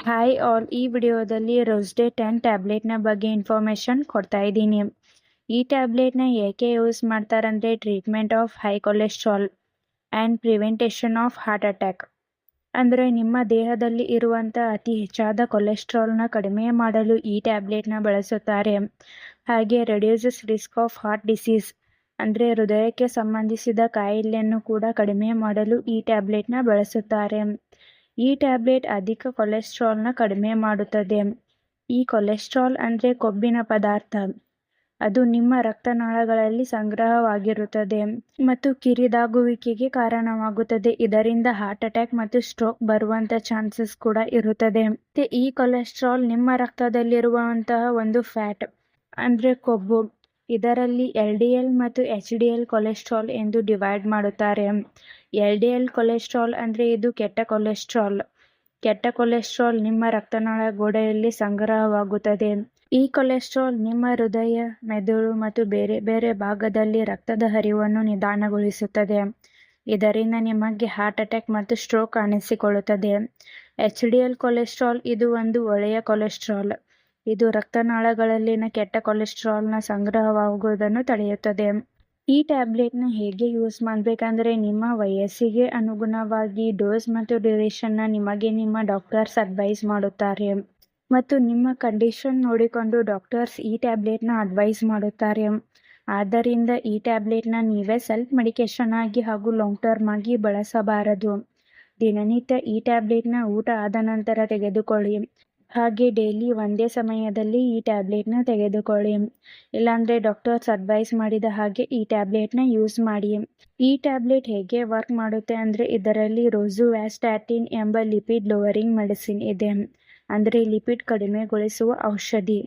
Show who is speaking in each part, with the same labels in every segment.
Speaker 1: Hi all, ಈ ವಿಡಿಯೋದಲ್ಲಿ ರೋಸ್ಡೆ 10 ಟ್ಯಾಬ್ಲೆಟ್ನ ಬಗ್ಗೆ ಇನ್ಫಾರ್ಮೇಷನ್ ಕೊಡ್ತಾ ಇದ್ದೀನಿ. ಈ ಟ್ಯಾಬ್ಲೆಟ್ನ ಏಕೆ ಯೂಸ್ ಮಾಡ್ತಾರಂದರೆ treatment of high cholesterol and ಪ್ರಿವೆಂಟೇಷನ್ of heart attack. ಅಂದರೆ ನಿಮ್ಮ ದೇಹದಲ್ಲಿ ಇರುವಂಥ ಅತಿ ಹೆಚ್ಚಾದ ಕೊಲೆಸ್ಟ್ರಾಲ್ನ ಕಡಿಮೆ ಮಾಡಲು ಈ ಟ್ಯಾಬ್ಲೆಟ್ನ ಬಳಸುತ್ತಾರೆ. ಹಾಗೆ reduces risk of heart disease ಅಂದರೆ ಹೃದಯಕ್ಕೆ ಸಂಬಂಧಿಸಿದ ಕಾಯಿಲೆಯನ್ನು ಕೂಡ ಕಡಿಮೆ ಮಾಡಲು ಈ ಟ್ಯಾಬ್ಲೆಟ್ನ ಬಳಸುತ್ತಾರೆ. ಈ ಟ್ಯಾಬ್ಲೆಟ್ ಅಧಿಕ ಕೊಲೆಸ್ಟ್ರಾಲ್ನ ಕಡಿಮೆ ಮಾಡುತ್ತದೆ. ಈ ಕೊಲೆಸ್ಟ್ರಾಲ್ ಅಂದರೆ ಕೊಬ್ಬಿನ ಪದಾರ್ಥ. ಅದು ನಿಮ್ಮ ರಕ್ತನಾಳಗಳಲ್ಲಿ ಸಂಗ್ರಹವಾಗಿರುತ್ತದೆ ಮತ್ತು ಕಿರಿದಾಗುವಿಕೆಗೆ ಕಾರಣವಾಗುತ್ತದೆ. ಇದರಿಂದ ಹಾರ್ಟ್ ಅಟ್ಯಾಕ್ ಮತ್ತು ಸ್ಟ್ರೋಕ್ ಬರುವಂಥ ಚಾನ್ಸಸ್ ಕೂಡ ಇರುತ್ತದೆ. ಮತ್ತೆ ಈ ಕೊಲೆಸ್ಟ್ರಾಲ್ ನಿಮ್ಮ ರಕ್ತದಲ್ಲಿರುವಂತಹ ಒಂದು ಫ್ಯಾಟ್ ಅಂದರೆ ಕೊಬ್ಬು. ಇದರಲ್ಲಿ LDL ಮತ್ತು HDL ಕೊಲೆಸ್ಟ್ರಾಲ್ ಎಂದು ಡಿವೈಡ್ ಮಾಡುತ್ತಾರೆ. LDL ಕೊಲೆಸ್ಟ್ರಾಲ್ ಅಂದರೆ ಇದು ಕೆಟ್ಟ ಕೊಲೆಸ್ಟ್ರಾಲ್. ಕೆಟ್ಟ ಕೊಲೆಸ್ಟ್ರಾಲ್ ನಿಮ್ಮ ರಕ್ತನಾಳ ಗೋಡೆಯಲ್ಲಿ ಸಂಗ್ರಹವಾಗುತ್ತದೆ. ಈ ಕೊಲೆಸ್ಟ್ರಾಲ್ ನಿಮ್ಮ ಹೃದಯ, ಮೆದುಳು ಮತ್ತು ಬೇರೆ ಬೇರೆ ಭಾಗದಲ್ಲಿ ರಕ್ತದ ಹರಿವನ್ನು ನಿಧಾನಗೊಳಿಸುತ್ತದೆ. ಇದರಿಂದ ನಿಮಗೆ ಹಾರ್ಟ್ ಅಟ್ಯಾಕ್ ಮತ್ತು ಸ್ಟ್ರೋಕ್ ಕಾಣಿಸಿಕೊಳ್ಳುತ್ತದೆ. HDL ಕೊಲೆಸ್ಟ್ರಾಲ್ ಇದು ಒಂದು ಒಳ್ಳೆಯ ಕೊಲೆಸ್ಟ್ರಾಲ್. ಇದು ರಕ್ತನಾಳಗಳಲ್ಲಿನ ಕೆಟ್ಟ ಕೊಲೆಸ್ಟ್ರಾಲ್ನ ಸಂಗ್ರಹವಾಗುವುದನ್ನು ತಡೆಯುತ್ತದೆ. ಈ ಟ್ಯಾಬ್ಲೆಟ್ನ ಹೇಗೆ ಯೂಸ್ ಮಾಡಬೇಕಂದ್ರೆ ನಿಮ್ಮ ವಯಸ್ಸಿಗೆ ಅನುಗುಣವಾಗಿ ಡೋಸ್ ಮತ್ತು ಡ್ಯೂರೇಷನ್ನ ನಿಮಗೆ ನಿಮ್ಮ ಡಾಕ್ಟರ್ಸ್ ಅಡ್ವೈಸ್ ಮಾಡುತ್ತಾರೆ ಮತ್ತು ನಿಮ್ಮ ಕಂಡೀಷನ್ ನೋಡಿಕೊಂಡು ಡಾಕ್ಟರ್ಸ್ ಈ ಟ್ಯಾಬ್ಲೆಟ್ನ ಅಡ್ವೈಸ್ ಮಾಡುತ್ತಾರೆ. ಆದ್ದರಿಂದ ಈ ಟ್ಯಾಬ್ಲೆಟ್ನ ನೀವೇ ಸೆಲ್ಫ್ ಮೆಡಿಕೇಷನ್ ಆಗಿ ಹಾಗೂ ಲಾಂಗ್ ಟರ್ಮ್ ಆಗಿ ಬಳಸಬಾರದು. ದಿನನಿತ್ಯ ಈ ಟ್ಯಾಬ್ಲೆಟ್ನ ಊಟ ಆದ ನಂತರ ತೆಗೆದುಕೊಳ್ಳಿ. ಹಾಗೆ ಡೈಲಿ ಒಂದೇ ಸಮಯದಲ್ಲಿ ಈ ಟ್ಯಾಬ್ಲೆಟ್ನ ತೆಗೆದುಕೊಳ್ಳಿ. ಇಲ್ಲಾಂದರೆ ಡಾಕ್ಟರ್ಸ್ ಅಡ್ವೈಸ್ ಮಾಡಿದ ಹಾಗೆ ಈ ಟ್ಯಾಬ್ಲೆಟ್ನ ಯೂಸ್ ಮಾಡಿ. ಈ ಟ್ಯಾಬ್ಲೆಟ್ ಹೇಗೆ ವರ್ಕ್ ಮಾಡುತ್ತೆ ಅಂದರೆ ಇದರಲ್ಲಿ ರೋಸುವ್ಯಾಸ್ಟಾಟಿನ್ ಎಂಬ ಲಿಪಿಡ್ ಲೋವರಿಂಗ್ ಮೆಡಿಸಿನ್ ಇದೆ. ಅಂದರೆ ಲಿಪಿಡ್ ಕಡಿಮೆಗೊಳಿಸುವ ಔಷಧಿ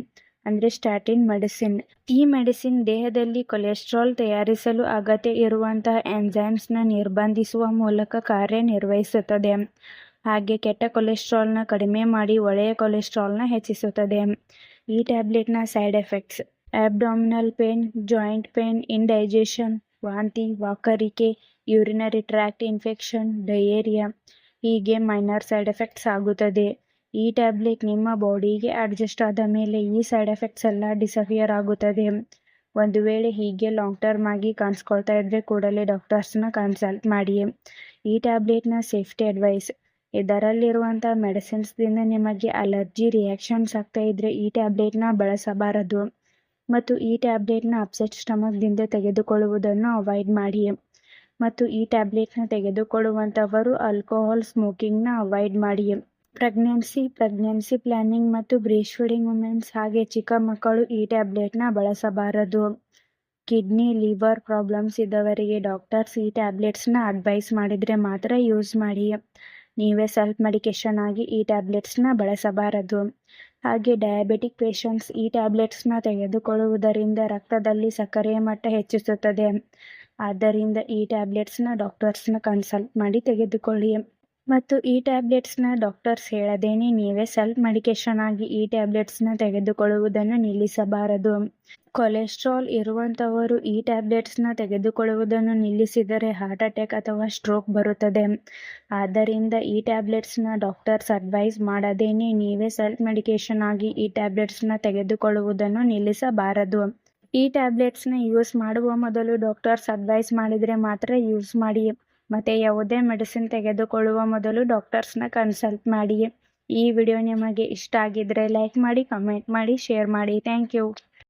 Speaker 1: ಅಂದರೆ ಸ್ಟ್ಯಾಟಿನ್ ಮೆಡಿಸಿನ್. ಈ ಮೆಡಿಸಿನ್ ದೇಹದಲ್ಲಿ ಕೊಲೆಸ್ಟ್ರಾಲ್ ತಯಾರಿಸಲು ಅಗತ್ಯ ಇರುವಂತಹ ಎಂಜೈಮ್ಸ್ನ ನಿರ್ಬಂಧಿಸುವ ಮೂಲಕ ಕಾರ್ಯನಿರ್ವಹಿಸುತ್ತದೆ. ಹಾಗೆ ಕೆಟ್ಟ ಕೊಲೆಸ್ಟ್ರಾಲ್ನ ಕಡಿಮೆ ಮಾಡಿ ಒಳ್ಳೆಯ ಕೊಲೆಸ್ಟ್ರಾಲ್ನ ಹೆಚ್ಚಿಸುತ್ತದೆ. ಈ ಟ್ಯಾಬ್ಲೆಟ್ನ side effects: abdominal pain, joint pain, indigestion, ವಾಂತಿ, ವಾಕರಿಕೆ, ಯೂರಿನರಿ ಟ್ರ್ಯಾಕ್ಟ್ ಇನ್ಫೆಕ್ಷನ್, ಡಯೇರಿಯಾ ಹೀಗೆ ಮೈನರ್ ಸೈಡ್ ಎಫೆಕ್ಟ್ಸ್ ಆಗುತ್ತದೆ. ಈ ಟ್ಯಾಬ್ಲೆಟ್ ನಿಮ್ಮ ಬಾಡಿಗೆ ಅಡ್ಜಸ್ಟ್ ಆದ ಮೇಲೆ ಈ ಸೈಡ್ ಎಫೆಕ್ಟ್ಸ್ ಎಲ್ಲ ಡಿಸಪಿಯರ್ ಆಗುತ್ತದೆ. ಒಂದು ವೇಳೆ ಹೀಗೆ ಲಾಂಗ್ ಟರ್ಮ್ ಆಗಿ ಕಾಣಿಸ್ಕೊಳ್ತಾ ಇದ್ರೆ ಕೂಡಲೇ ಡಾಕ್ಟರ್ಸ್ನ ಕನ್ಸಲ್ಟ್ ಮಾಡಿ. ಈ ಟ್ಯಾಬ್ಲೆಟ್ನ ಸೇಫ್ಟಿ ಅಡ್ವೈಸ್: ಇದರಲ್ಲಿರುವಂಥ ಮೆಡಿಸಿನ್ಸ್ದಿಂದ ನಿಮಗೆ ಅಲರ್ಜಿ ರಿಯಾಕ್ಷನ್ಸ್ ಆಗ್ತಾ ಇದ್ರೆ ಈ ಟ್ಯಾಬ್ಲೆಟ್ನ ಬಳಸಬಾರದು ಮತ್ತು ಈ ಟ್ಯಾಬ್ಲೆಟ್ನ ಅಪ್ಸೆಟ್ ಸ್ಟಮಕ್ದಿಂದ ತೆಗೆದುಕೊಳ್ಳುವುದನ್ನು ಅವಾಯ್ಡ್ ಮಾಡಿ. ಮತ್ತು ಈ ಟ್ಯಾಬ್ಲೆಟ್ನ ತೆಗೆದುಕೊಳ್ಳುವಂಥವರು ಆಲ್ಕೋಹಾಲ್ ಸ್ಮೋಕಿಂಗ್ನ ಅವಾಯ್ಡ್ ಮಾಡಿ. ಪ್ರೆಗ್ನೆನ್ಸಿ ಪ್ಲಾನಿಂಗ್ ಮತ್ತು ಬ್ರೀಸ್ಟ್ ಫೀಡಿಂಗ್ ವುಮೆನ್ಸ್ ಹಾಗೆ ಚಿಕ್ಕ ಮಕ್ಕಳು ಈ ಟ್ಯಾಬ್ಲೆಟ್ನ ಬಳಸಬಾರದು. ಕಿಡ್ನಿ, ಲಿವರ್ ಪ್ರಾಬ್ಲಮ್ಸ್ ಇದ್ದವರಿಗೆ ಡಾಕ್ಟರ್ಸ್ ಈ ಟ್ಯಾಬ್ಲೆಟ್ಸ್ನ ಅಡ್ವೈಸ್ ಮಾಡಿದರೆ ಮಾತ್ರ ಯೂಸ್ ಮಾಡಿ. ನೀವೇ ಸೆಲ್ಫ್ ಮೆಡಿಕೇಷನ್ ಆಗಿ ಈ ಟ್ಯಾಬ್ಲೆಟ್ಸ್ನ ಬಳಸಬಾರದು. ಹಾಗೆ ಡಯಾಬಿಟಿಕ್ ಪೇಷಂಟ್ಸ್ ಈ ಟ್ಯಾಬ್ಲೆಟ್ಸ್ನ ತೆಗೆದುಕೊಳ್ಳುವುದರಿಂದ ರಕ್ತದಲ್ಲಿ ಸಕ್ಕರೆಯ ಮಟ್ಟ ಹೆಚ್ಚಿಸುತ್ತದೆ. ಆದ್ದರಿಂದ ಈ ಟ್ಯಾಬ್ಲೆಟ್ಸ್ನ ಡಾಕ್ಟರ್ಸ್ನ ಕನ್ಸಲ್ಟ್ ಮಾಡಿ ತೆಗೆದುಕೊಳ್ಳಿ. ಮತ್ತು ಈ ಟ್ಯಾಬ್ಲೆಟ್ಸ್ನ ಡಾಕ್ಟರ್ಸ್ ಹೇಳದೇನೆ ನೀವೇ ಸೆಲ್ಫ್ ಮೆಡಿಕೇಷನ್ ಆಗಿ ಈ ಟ್ಯಾಬ್ಲೆಟ್ಸ್ನ ತೆಗೆದುಕೊಳ್ಳುವುದನ್ನು ನಿಲ್ಲಿಸಬಾರದು. ಕೊಲೆಸ್ಟ್ರಾಲ್ ಇರುವಂಥವರು ಈ ಟ್ಯಾಬ್ಲೆಟ್ಸ್ನ ತೆಗೆದುಕೊಳ್ಳುವುದನ್ನು ನಿಲ್ಲಿಸಿದರೆ ಹಾರ್ಟ್ ಅಟ್ಯಾಕ್ ಅಥವಾ ಸ್ಟ್ರೋಕ್ ಬರುತ್ತದೆ. ಆದ್ದರಿಂದ ಈ ಟ್ಯಾಬ್ಲೆಟ್ಸ್ನ ಡಾಕ್ಟರ್ಸ್ ಅಡ್ವೈಸ್ ಮಾಡದೇನೆ ನೀವೇ ಸೆಲ್ಫ್ ಮೆಡಿಕೇಷನ್ ಆಗಿ ಈ ಟ್ಯಾಬ್ಲೆಟ್ಸ್ನ ತೆಗೆದುಕೊಳ್ಳುವುದನ್ನು ನಿಲ್ಲಿಸಬಾರದು. ಈ ಟ್ಯಾಬ್ಲೆಟ್ಸ್ನ ಯೂಸ್ ಮಾಡುವ ಮೊದಲು ಡಾಕ್ಟರ್ಸ್ ಅಡ್ವೈಸ್ ಮಾಡಿದರೆ ಮಾತ್ರ ಯೂಸ್ ಮಾಡಿ. ಮತ್ತು ಯಾವುದೇ ಮೆಡಿಸಿನ್ ತೆಗೆದುಕೊಳ್ಳುವ ಮೊದಲು ಡಾಕ್ಟರ್ಸ್ನ ಕನ್ಸಲ್ಟ್ ಮಾಡಿ. ಈ ವಿಡಿಯೋ ನಿಮಗೆ ಇಷ್ಟ ಆಗಿದ್ದರೆ ಲೈಕ್ ಮಾಡಿ, ಕಮೆಂಟ್ ಮಾಡಿ, ಶೇರ್ ಮಾಡಿ. Thank you.